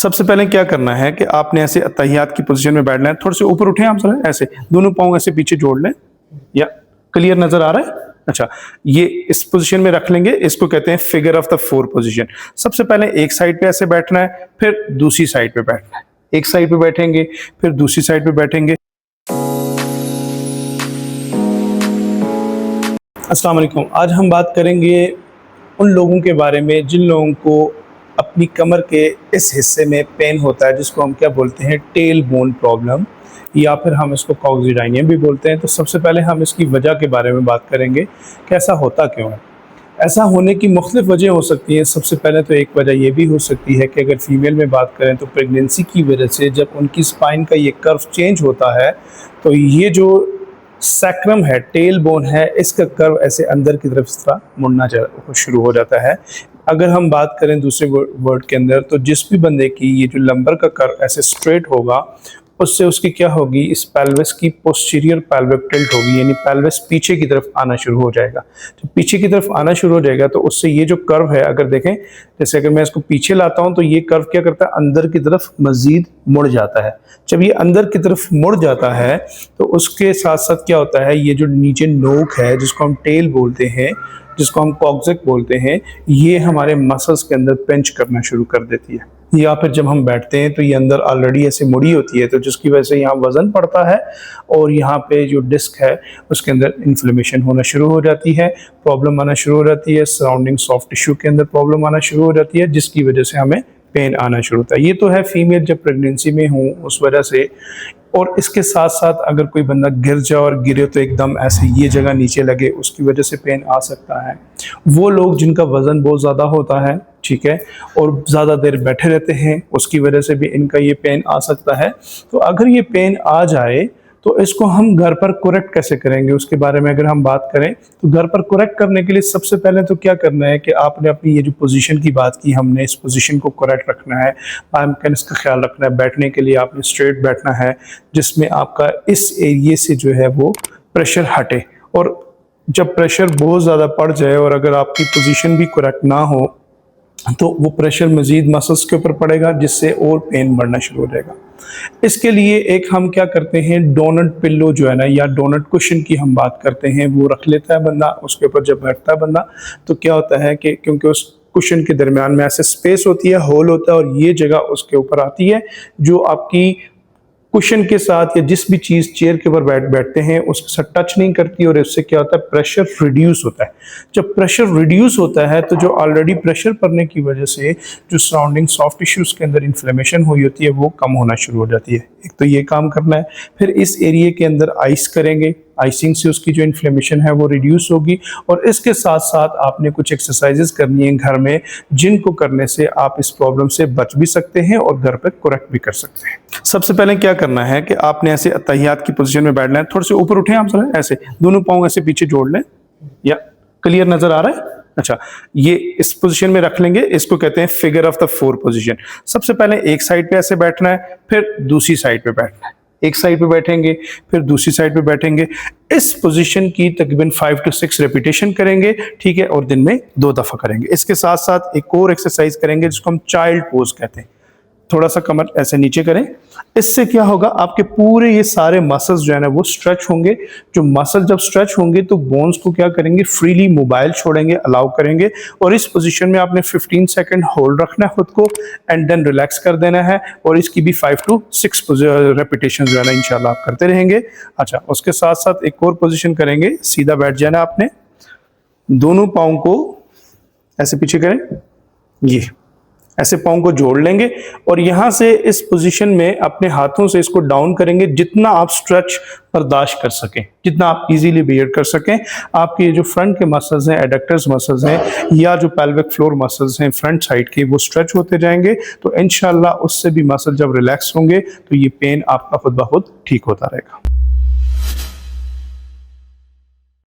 सबसे पहले क्या करना है कि आपने ऐसे तहियात की पोजीशन में बैठना है। थोड़े से ऊपर उठें आप जरा, ऐसे दोनों पाँव ऐसे पीछे जोड़ लें। या क्लियर नजर आ रहा है? अच्छा, ये इस पोजीशन में रख लेंगे। इसको कहते हैं figure of the four position. सबसे पहले एक साइड पे ऐसे बैठना है, फिर दूसरी साइड पे बैठना है। एक साइड पे बैठेंगे, फिर दूसरी साइड पे बैठेंगे। अस्सलाम वालेकुम। आज हम बात करेंगे उन लोगों के बारे में जिन लोगों को अपनी कमर के इस हिस्से में पेन होता है, जिसको हम क्या बोलते हैं, टेल बोन प्रॉब्लम, या फिर हम इसको कॉक्सिडाइनियम भी बोलते हैं। तो सबसे पहले हम इसकी वजह के बारे में बात करेंगे कि ऐसा होता क्यों है। ऐसा होने की मुख्तलिफ वजह हो सकती हैं। सबसे पहले तो एक वजह ये भी हो सकती है कि अगर फीमेल में बात करें तो प्रेगनेंसी की वजह से जब उनकी स्पाइन का ये कर्व चेंज होता है तो ये जो सैक्रम है, टेल बोन है, इसका कर्व ऐसे अंदर की तरफ इस तरह मुड़ना शुरू हो जाता है। अगर हम बात करें दूसरे वर्ड के अंदर तो जिस भी बंदे की ये जो लंबर का कर्व ऐसे स्ट्रेट होगा उससे उसकी क्या होगी, इस पेल्विस की पोस्टीरियर पेल्विक टिल्ट होगी, यानी पेल्विस पीछे की तरफ आना शुरू हो जाएगा। जब पीछे की तरफ आना शुरू हो जाएगा तो उससे ये जो कर्व है, अगर देखें जैसे अगर मैं इसको पीछे लाता हूं तो ये कर्व क्या करता है, अंदर की तरफ मजीद मुड़ जाता है। जब ये अंदर की तरफ मुड़ जाता है तो उसके साथ साथ क्या होता है, ये जो नीचे नोक है जिसको हम टेल बोलते हैं, जिसको हम कॉक्सिक बोलते हैं, ये हमारे मसल्स के अंदर पिंच करना शुरू कर देती है। या फिर जब हम बैठते हैं तो ये अंदर ऑलरेडी ऐसे मुड़ी होती है, तो जिसकी वजह से यहाँ वजन पड़ता है और यहाँ पे जो डिस्क है उसके अंदर इन्फ्लेमेशन होना शुरू हो जाती है, प्रॉब्लम आना शुरू हो जाती है, सराउंडिंग सॉफ्ट टिश्यू के अंदर प्रॉब्लम आना शुरू हो जाती है, जिसकी वजह से हमें पेन आना शुरू होता है। ये तो है फीमेल जब प्रेगनेंसी में हूँ उस वजह से। और इसके साथ साथ अगर कोई बंदा गिर जाए और गिरे तो एकदम ऐसे ये जगह नीचे लगे, उसकी वजह से पेन आ सकता है। वो लोग जिनका वज़न बहुत ज़्यादा होता है, ठीक है, और ज़्यादा देर बैठे रहते हैं, उसकी वजह से भी इनका ये पेन आ सकता है। तो अगर ये पेन आ जाए तो इसको हम घर पर करेक्ट कैसे करेंगे, उसके बारे में अगर हम बात करें तो घर पर करेक्ट करने के लिए सबसे पहले तो क्या करना है कि आपने अपनी ये जो पोजीशन की बात की, हमने इस पोजीशन को करेक्ट रखना है, बायोमेकेनिक्स का ख्याल रखना है। बैठने के लिए आपने स्ट्रेट बैठना है जिसमें आपका इस एरिए से जो है वो प्रेशर हटे। और जब प्रेशर बहुत ज़्यादा पड़ जाए और अगर आपकी पोजीशन भी करेक्ट ना हो तो वो प्रेशर मजीद मसल्स के ऊपर पड़ेगा, जिससे और पेन बढ़ना शुरू हो जाएगा। इसके लिए एक हम क्या करते हैं, डोनट पिल्लो जो है ना, या डोनट कुशन की हम बात करते हैं, वो रख लेता है बंदा। उसके ऊपर जब बैठता है बंदा तो क्या होता है कि क्योंकि उस कुशन के दरमियान में ऐसे स्पेस होती है, होल होता है, और ये जगह उसके ऊपर आती है जो आपकी कुशन के साथ या जिस भी चीज़ चेयर के ऊपर बैठते हैं उसके साथ टच नहीं करती, और इससे क्या होता है, प्रेशर रिड्यूस होता है। जब प्रेशर रिड्यूस होता है तो जो ऑलरेडी प्रेशर पड़ने की वजह से जो सराउंडिंग सॉफ्ट टिश्यूज़ के अंदर इन्फ्लेमेशन हुई होती है वो कम होना शुरू हो जाती है। एक तो ये काम करना है। फिर इस एरिया के अंदर आइस करेंगे, आइसिंग से उसकी जो इन्फ्लेमेशन है वो रिड्यूस होगी। और इसके साथ साथ आपने कुछ एक्सरसाइजेस करनी है घर में, जिनको करने से आप इस प्रॉब्लम से बच भी सकते हैं और घर पे करेक्ट भी कर सकते हैं। सबसे पहले क्या करना है कि आपने ऐसे तहियात की पोजीशन में बैठना है। थोड़े से ऊपर उठें आप जरा, ऐसे दोनों पाँव ऐसे पीछे जोड़ लें। या क्लियर नजर आ रहा है? अच्छा, ये इस पोजीशन में रख लेंगे। इसको कहते हैं figure of the four position. सबसे पहले एक साइड पे ऐसे बैठना है, फिर दूसरी साइड पे बैठना है। एक साइड पे बैठेंगे, फिर दूसरी साइड पे बैठेंगे। इस पोजीशन की तकरीबन 5 to 6 रेपिटेशन करेंगे, ठीक है, और दिन में 2 दफा करेंगे। इसके साथ साथ एक और एक्सरसाइज करेंगे जिसको हम चाइल्ड पोज कहते हैं। थोड़ा सा कमर ऐसे नीचे करें। इससे क्या होगा, आपके पूरे ये सारे मसल्स जो है ना वो स्ट्रेच होंगे। जो मसल जब स्ट्रेच होंगे तो बोन्स को क्या करेंगे, फ्रीली मोबाइल छोड़ेंगे, अलाउ करेंगे। और इस पोजीशन में आपने 15 सेकंड होल्ड रखना है खुद को, एंड देन रिलैक्स कर देना है। और इसकी भी 5 to 6 रेपिटेशन जो है ना इंशाल्लाह आप करते रहेंगे। अच्छा, उसके साथ साथ एक और पोजीशन करेंगे। सीधा बैठ जाना आपने, दोनों पाँव को ऐसे पीछे करें, ये ऐसे पाँव को जोड़ लेंगे और यहाँ से इस पोजीशन में अपने हाथों से इसको डाउन करेंगे, जितना आप स्ट्रेच बर्दाश्त कर सकें, जितना आप इजीली बियर कर सकें। आपके ये जो फ्रंट के मसल्स हैं, एडक्टर्स मसल्स हैं, या जो पेल्विक फ्लोर मसल्स हैं फ्रंट साइड के, वो स्ट्रेच होते जाएंगे। तो इंशाल्लाह उससे भी मसल जब रिलैक्स होंगे तो ये पेन आपका खुद ब खुद ठीक होता रहेगा।